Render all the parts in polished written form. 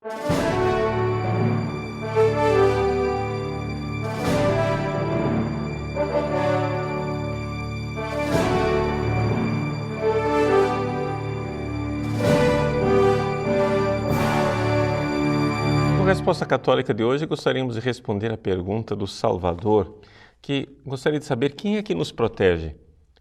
Na resposta católica de hoje, gostaríamos de responder a pergunta do Salvador, que gostaria de saber quem é que nos protege,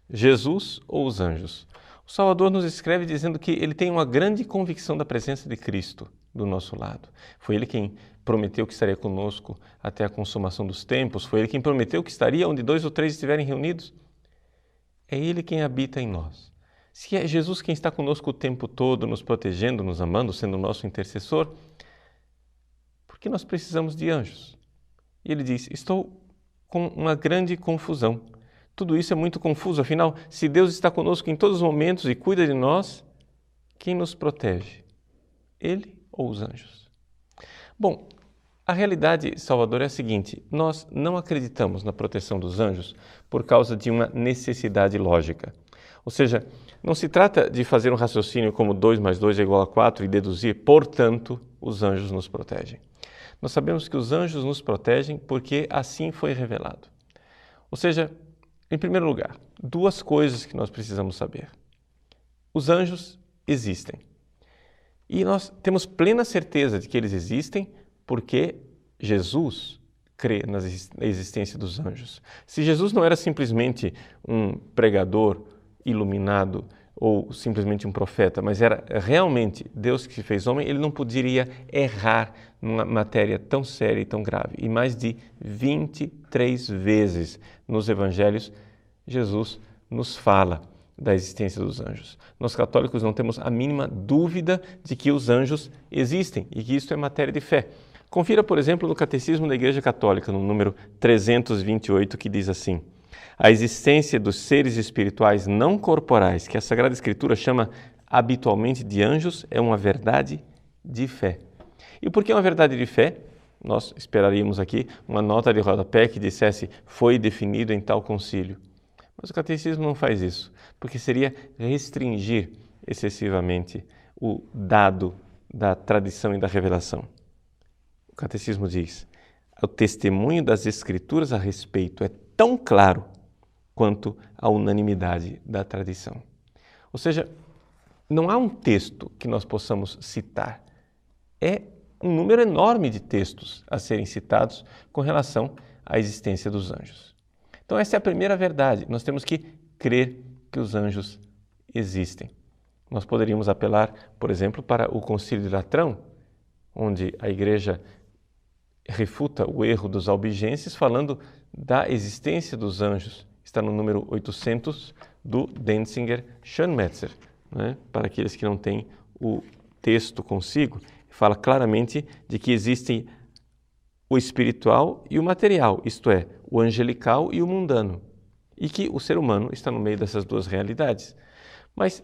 Jesus ou os anjos? O Salvador nos escreve dizendo que ele tem uma grande convicção da presença de Cristo do nosso lado. Foi ele quem prometeu que estaria conosco até a consumação dos tempos, foi ele quem prometeu que estaria onde 2 ou 3 estiverem reunidos. É ele quem habita em nós. Se é Jesus quem está conosco o tempo todo, nos protegendo, nos amando, sendo o nosso intercessor, por que nós precisamos de anjos? E ele diz, estou com uma grande confusão. Tudo isso é muito confuso, afinal, se Deus está conosco em todos os momentos e cuida de nós, quem nos protege? Ele ou os anjos? Bom, a realidade, Salvador, é a seguinte, nós não acreditamos na proteção dos anjos por causa de uma necessidade lógica. Ou seja, não se trata de fazer um raciocínio como 2 mais 2 é igual a 4 e deduzir, portanto, os anjos nos protegem. Nós sabemos que os anjos nos protegem porque assim foi revelado. Ou seja, em primeiro lugar, 2 coisas que nós precisamos saber. Os anjos existem. E nós temos plena certeza de que eles existem porque Jesus crê na existência dos anjos. Se Jesus não era simplesmente um pregador iluminado ou simplesmente um profeta, mas era realmente Deus que se fez homem, ele não poderia errar numa matéria tão séria e tão grave. E mais de 23 vezes nos evangelhos, Jesus nos fala da existência dos anjos. Nós católicos não temos a mínima dúvida de que os anjos existem e que isso é matéria de fé. Confira, por exemplo, no Catecismo da Igreja Católica, no número 328, que diz assim: a existência dos seres espirituais não corporais, que a Sagrada Escritura chama habitualmente de anjos, é uma verdade de fé. E por que uma verdade de fé? Nós esperaríamos aqui uma nota de rodapé que dissesse foi definido em tal concílio. Mas o Catecismo não faz isso, porque seria restringir excessivamente o dado da tradição e da revelação. O Catecismo diz, o testemunho das Escrituras a respeito é tão claro quanto a unanimidade da tradição. Ou seja, não há um texto que nós possamos citar. É um número enorme de textos a serem citados com relação à existência dos anjos. Então essa é a primeira verdade. Nós temos que crer que os anjos existem. Nós poderíamos apelar, por exemplo, para o Concílio de Latrão, onde a Igreja refuta o erro dos albigenses falando da existência dos anjos. Está no número 800 do Denzinger Schönmetzer, para aqueles que não têm o texto consigo, fala claramente de que existem o espiritual e o material, isto é, o angelical e o mundano, e que o ser humano está no meio dessas 2 realidades. Mas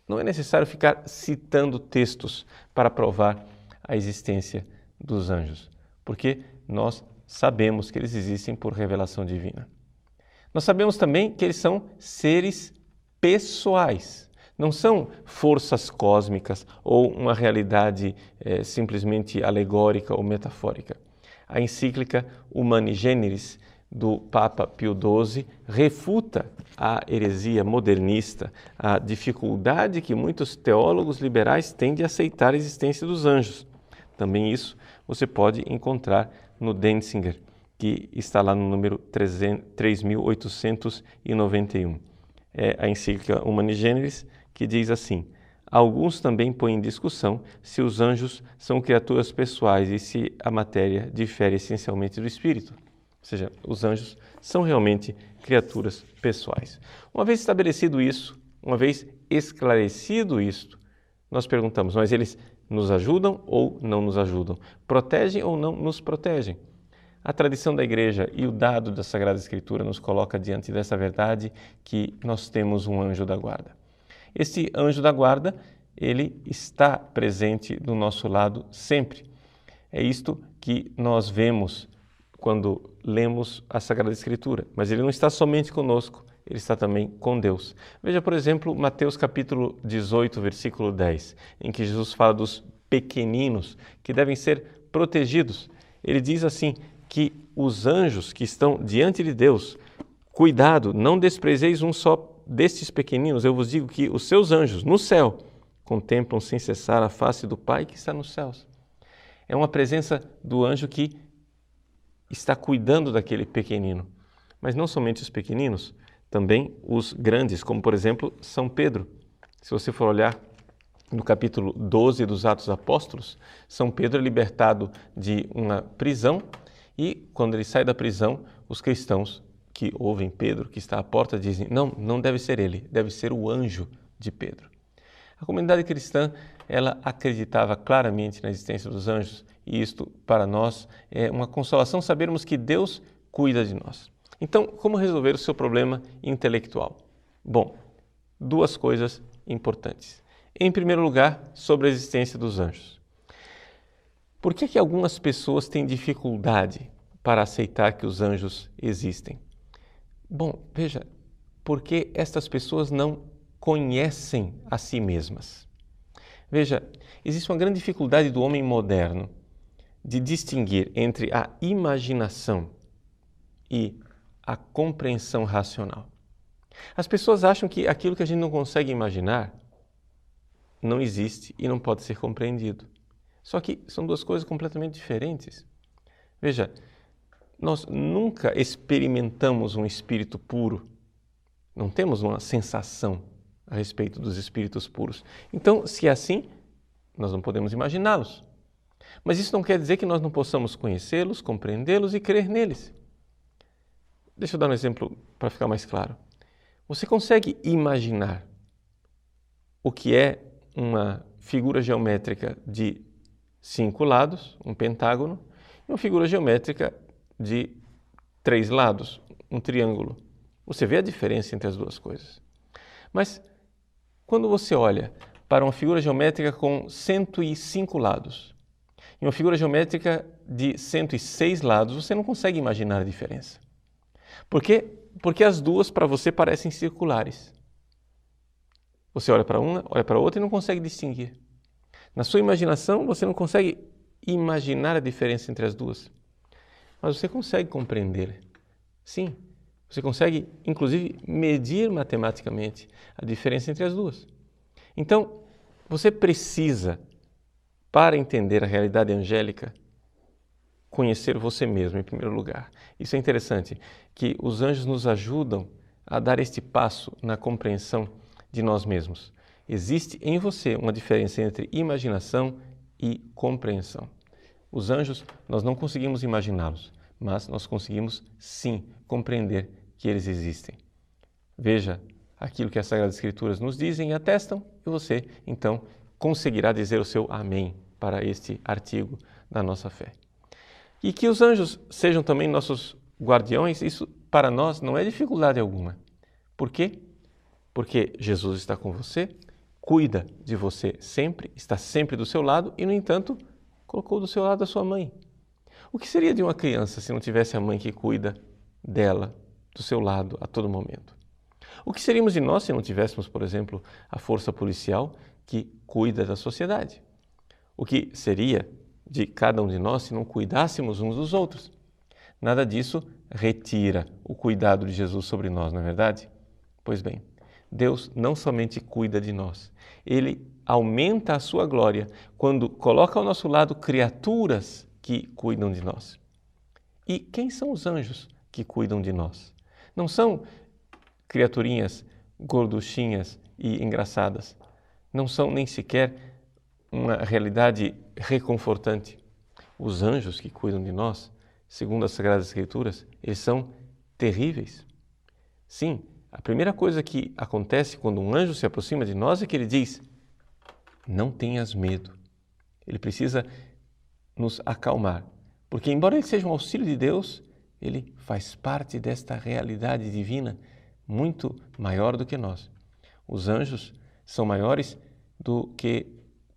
não é necessário ficar citando textos para provar a existência dos anjos, porque nós sabemos que eles existem por revelação divina. Nós sabemos também que eles são seres pessoais, não são forças cósmicas ou uma realidade simplesmente alegórica ou metafórica. A encíclica Humani Generis do Papa Pio XII refuta a heresia modernista, a dificuldade que muitos teólogos liberais têm de aceitar a existência dos anjos. Também isso você pode encontrar no Denzinger, que está lá no número 3891. É a encíclica Humani Generis, que diz assim: alguns também põem em discussão se os anjos são criaturas pessoais e se a matéria difere essencialmente do espírito. Ou seja, os anjos são realmente criaturas pessoais. Uma vez estabelecido isso, uma vez esclarecido isto, nós perguntamos, mas eles nos ajudam ou não nos ajudam? Protegem ou não nos protegem? A tradição da Igreja e o dado da Sagrada Escritura nos coloca diante dessa verdade que nós temos um anjo da guarda. Este anjo da guarda, ele está presente do nosso lado sempre. É isto que nós vemos quando lemos a Sagrada Escritura. Mas ele não está somente conosco, ele está também com Deus. Veja, por exemplo, Mateus capítulo 18, versículo 10, em que Jesus fala dos pequeninos que devem ser protegidos. Ele diz assim que os anjos que estão diante de Deus, cuidado, não desprezeis um só destes pequeninos. Eu vos digo que os seus anjos no céu contemplam sem cessar a face do Pai que está nos céus. É uma presença do anjo que está cuidando daquele pequenino. Mas não somente os pequeninos, também os grandes, como por exemplo São Pedro. Se você for olhar no capítulo 12 dos Atos Apóstolos, São Pedro é libertado de uma prisão e quando ele sai da prisão, os cristãos que ouvem Pedro, que está à porta, dizem, não deve ser ele, deve ser o anjo de Pedro. A comunidade cristã, ela acreditava claramente na existência dos anjos e isto, para nós, é uma consolação sabermos que Deus cuida de nós. Então, como resolver o seu problema intelectual? Bom, duas coisas importantes. Em primeiro lugar, sobre a existência dos anjos. Por que algumas pessoas têm dificuldade para aceitar que os anjos existem? Bom, veja, porque estas pessoas não conhecem a si mesmas. Veja, existe uma grande dificuldade do homem moderno de distinguir entre a imaginação e a compreensão racional. As pessoas acham que aquilo que a gente não consegue imaginar não existe e não pode ser compreendido. Só que são duas coisas completamente diferentes. Veja, nós nunca experimentamos um espírito puro. Não temos uma sensação a respeito dos espíritos puros. Então, se é assim, nós não podemos imaginá-los. Mas isso não quer dizer que nós não possamos conhecê-los, compreendê-los e crer neles. Deixa eu dar um exemplo para ficar mais claro. Você consegue imaginar o que é uma figura geométrica de 5 lados, um pentágono, e uma figura geométrica de 3 lados, um triângulo? Você vê a diferença entre as duas coisas. Mas quando você olha para uma figura geométrica com 105 lados e uma figura geométrica de 106 lados, você não consegue imaginar a diferença. Por quê? Porque as duas para você parecem circulares. Você olha para uma, olha para a outra e não consegue distinguir. Na sua imaginação, você não consegue imaginar a diferença entre as duas. Mas você consegue compreender. Sim, você consegue, inclusive, medir matematicamente a diferença entre as duas. Então, você precisa, para entender a realidade angélica, conhecer você mesmo em primeiro lugar. Isso é interessante, que os anjos nos ajudam a dar este passo na compreensão de nós mesmos. Existe em você uma diferença entre imaginação e compreensão. Os anjos, nós não conseguimos imaginá-los, mas nós conseguimos sim compreender que eles existem. Veja aquilo que as Sagradas Escrituras nos dizem e atestam, e você, então, conseguirá dizer o seu amém para este artigo da nossa fé. E que os anjos sejam também nossos guardiões, isso para nós não é dificuldade alguma. Por quê? Porque Jesus está com você, cuida de você sempre, está sempre do seu lado e, no entanto, colocou do seu lado a sua mãe. O que seria de uma criança se não tivesse a mãe que cuida dela, do seu lado, a todo momento? O que seríamos de nós se não tivéssemos, por exemplo, a força policial que cuida da sociedade? O que seria de cada um de nós se não cuidássemos uns dos outros? Nada disso retira o cuidado de Jesus sobre nós, não é verdade? Pois bem, Deus não somente cuida de nós, Ele aumenta a sua glória quando coloca ao nosso lado criaturas que cuidam de nós. E quem são os anjos que cuidam de nós? Não são criaturinhas gorduchinhas e engraçadas. Não são nem sequer uma realidade reconfortante. Os anjos que cuidam de nós, segundo as Sagradas Escrituras, eles são terríveis. Sim, a primeira coisa que acontece quando um anjo se aproxima de nós é que ele diz: não tenhas medo. Ele precisa nos acalmar, porque embora ele seja um auxílio de Deus, ele faz parte desta realidade divina muito maior do que nós. Os anjos são maiores do que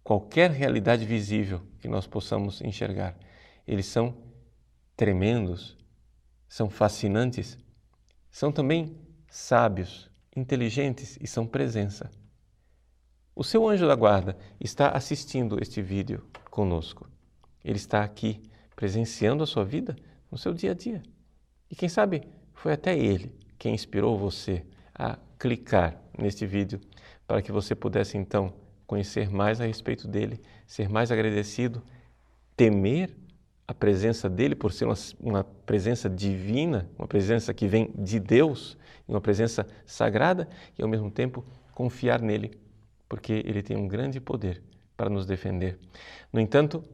qualquer realidade visível que nós possamos enxergar. Eles são tremendos, são fascinantes, são também sábios, inteligentes e são presença. O seu anjo da guarda está assistindo este vídeo conosco. Ele está aqui presenciando a sua vida no seu dia a dia. E quem sabe foi até ele quem inspirou você a clicar neste vídeo para que você pudesse então conhecer mais a respeito dele, ser mais agradecido, temer a presença dele por ser uma presença divina, uma presença que vem de Deus, uma presença sagrada e ao mesmo tempo confiar nele, porque ele tem um grande poder para nos defender. No entanto,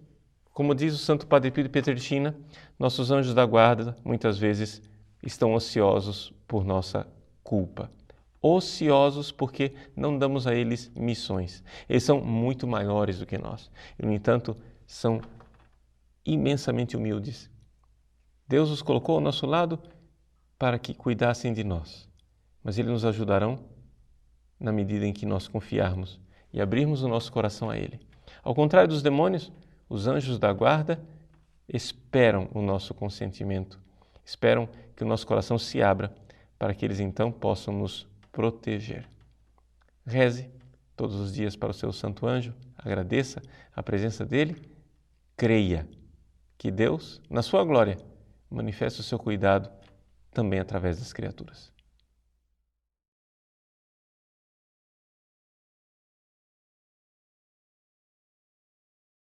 como diz o Santo Padre Pio de Pietrelcina, nossos anjos da guarda muitas vezes estão ociosos por nossa culpa. Ociosos porque não damos a eles missões. Eles são muito maiores do que nós. E, no entanto, são imensamente humildes. Deus os colocou ao nosso lado para que cuidassem de nós. Mas eles nos ajudarão na medida em que nós confiarmos e abrirmos o nosso coração a Ele. Ao contrário dos demônios, os anjos da guarda esperam o nosso consentimento, esperam que o nosso coração se abra para que eles então possam nos proteger. Reze todos os dias para o seu santo anjo, agradeça a presença dele, creia que Deus, na sua glória, manifesta o seu cuidado também através das criaturas.